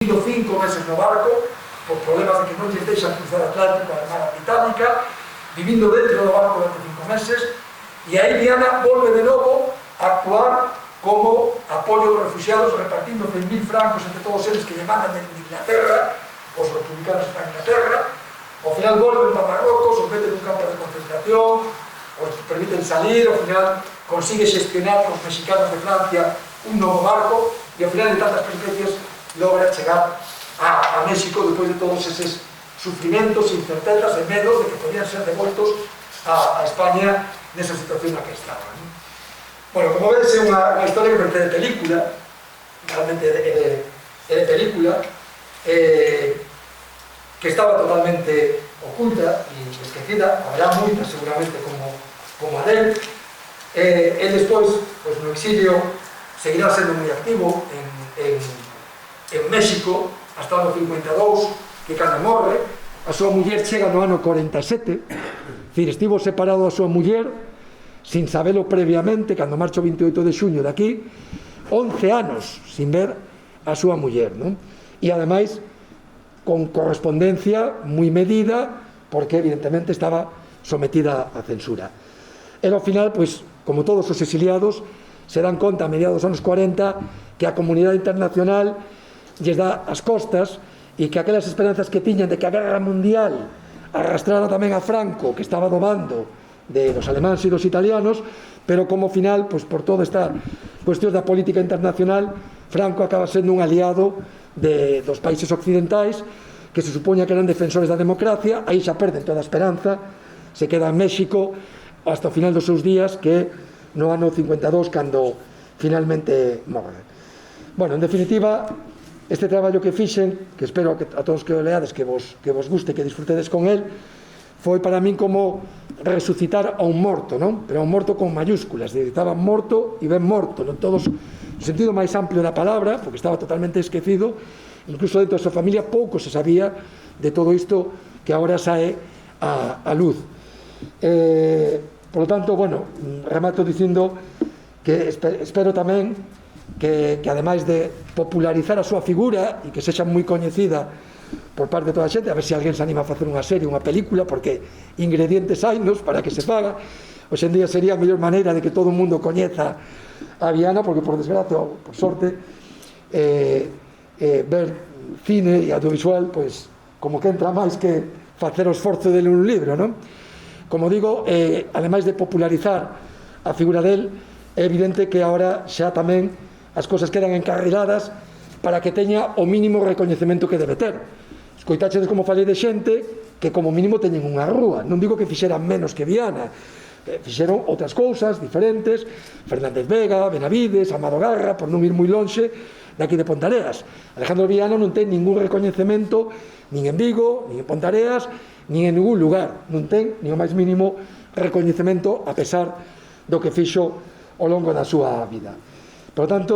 vivido 5 meses no barco, por problemas de que non lle deixan cruzar o Atlántico a Armada Británica, vivindo dentro do barco durante 5 meses, e aí Viana volve de novo a actuar como apoio dos refugiados, repartindo 100.000 francos entre todos eles que lle mandan de Inglaterra, os republicanos están en Inglaterra. Ao final volven para Marrocos, os meten nun campo de concentración, os permiten salir, ao final consigue xestionar con os mexicanos de Francia un novo barco, e ao final de tantas peripecias logra chegar a México despois de todos eses sufrimentos, incertezas e medos de que podían ser devoltos a España nesa situación na que estaban. Bueno, como vedes, é unha historia que parece de película, realmente é de película, que estaba totalmente oculta e esquecida, haberá moitas seguramente como a del. El despois, no exilio, seguirá sendo moi activo en México hasta o ano 52, que cando morre, a súa muller chega no ano 47, estivo separado da súa muller sin sabelo previamente, cando marcha o 28 de xuño daqui, 11 anos sin ver a súa muller, non? E ademais con correspondencia moi medida, porque evidentemente estaba sometida a censura. E ao final, pois, como todos os exiliados, se dan conta a mediados dos anos 40 que a comunidade internacional lles dá as costas e que aquelas esperanzas que tiñan de que a guerra mundial arrastrara tamén a Franco, que estaba do bando de los alemáns e dos italianos, pero como final, pois, por toda esta cuestión da política internacional, Franco acaba sendo un aliado dos países occidentais que se supoña que eran defensores da democracia. Aí xa perden toda a esperanza, se queda en México hasta o final dos seus días, que no ano 52, cando finalmente morre. Bueno, en definitiva, este traballo que fixen, que espero a todos que o leades que vos guste, que disfrutedes con el, foi para min como resucitar a un morto, non? Pero a un morto con mayúsculas, estaba morto e ben morto, non todos, no sentido máis amplio da palabra, porque estaba totalmente esquecido, incluso dentro da súa familia pouco se sabía de todo isto que agora sae a luz. Por lo tanto, bueno, remato dicindo que espero tamén que ademais de popularizar a súa figura e que sexa moi coñecida por parte de toda a xente, a ver se alguén se anima a facer unha serie, unha película, porque ingredientes hainos para que se faga. Hoxe en día sería a mellor maneira de que todo o mundo coñeza a Viana, porque por desgracia ou por sorte ver cine e audiovisual, pois, como que entra máis que facer o esforzo de ler un libro, non? Como digo, ademais de popularizar a figura del, é evidente que agora xa tamén as cousas quedan encarriladas para que teña o mínimo recoñecemento que debe ter. Escoitachedes como falei de xente que como mínimo teñen unha rúa. Non digo que fixeran menos que Viana, fixeron outras cousas diferentes, Fernández Vega, Benavides, Amado Garra, por non ir moi lonxe daqui de Pontareas. Alejandro Viana non ten ningún recoñecemento nin en Vigo, nin en Pontareas, nin en ningún lugar. Non ten nin o máis mínimo recoñecemento a pesar do que fixo ao longo da súa vida. Por lo tanto,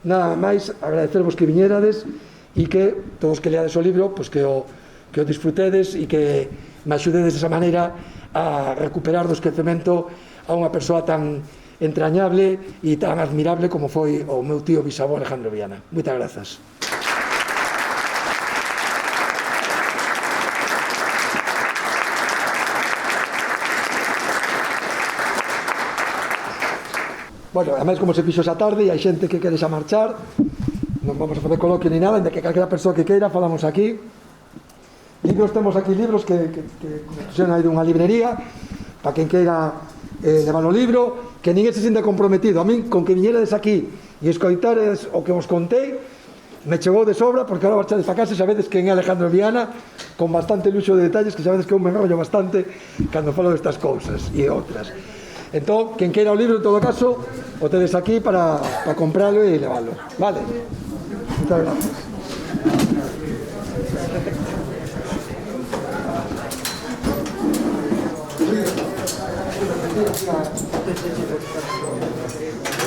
nada máis agradecervos que viñerades e que todos que leades o libro, pois que o disfrutedes e que me axudedes desa maneira a recuperar do esquecemento a unha persoa tan entrañable e tan admirable como foi o meu tío bisavó Alejandro Viana. Moitas grazas. Bueno, ademais, como se fixo esa tarde e hai xente que quere xa marchar, non vamos a fazer coloquio ni nada, ainda que calquera persoa que queira, falamos aquí. Libros, temos aquí libros que puxeron aí dunha librería, para quen queira levar o libro, que ninguén se sinta comprometido. A min, con que viñerades aquí e escoitares o que vos contei, me chegou de sobra, porque agora marchades a casa e sabedes quen é Alejandro Viana, con bastante luxo de detalles, que sabedes que eu me enrollo bastante cando falo destas cousas e outras. Entón, quen queira o libro, en todo caso, o tedes aquí para compralo e leválo. Vale? Muchas gracias.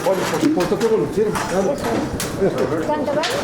Bueno, por supuesto que evolucionen. ¿Cuánto vale?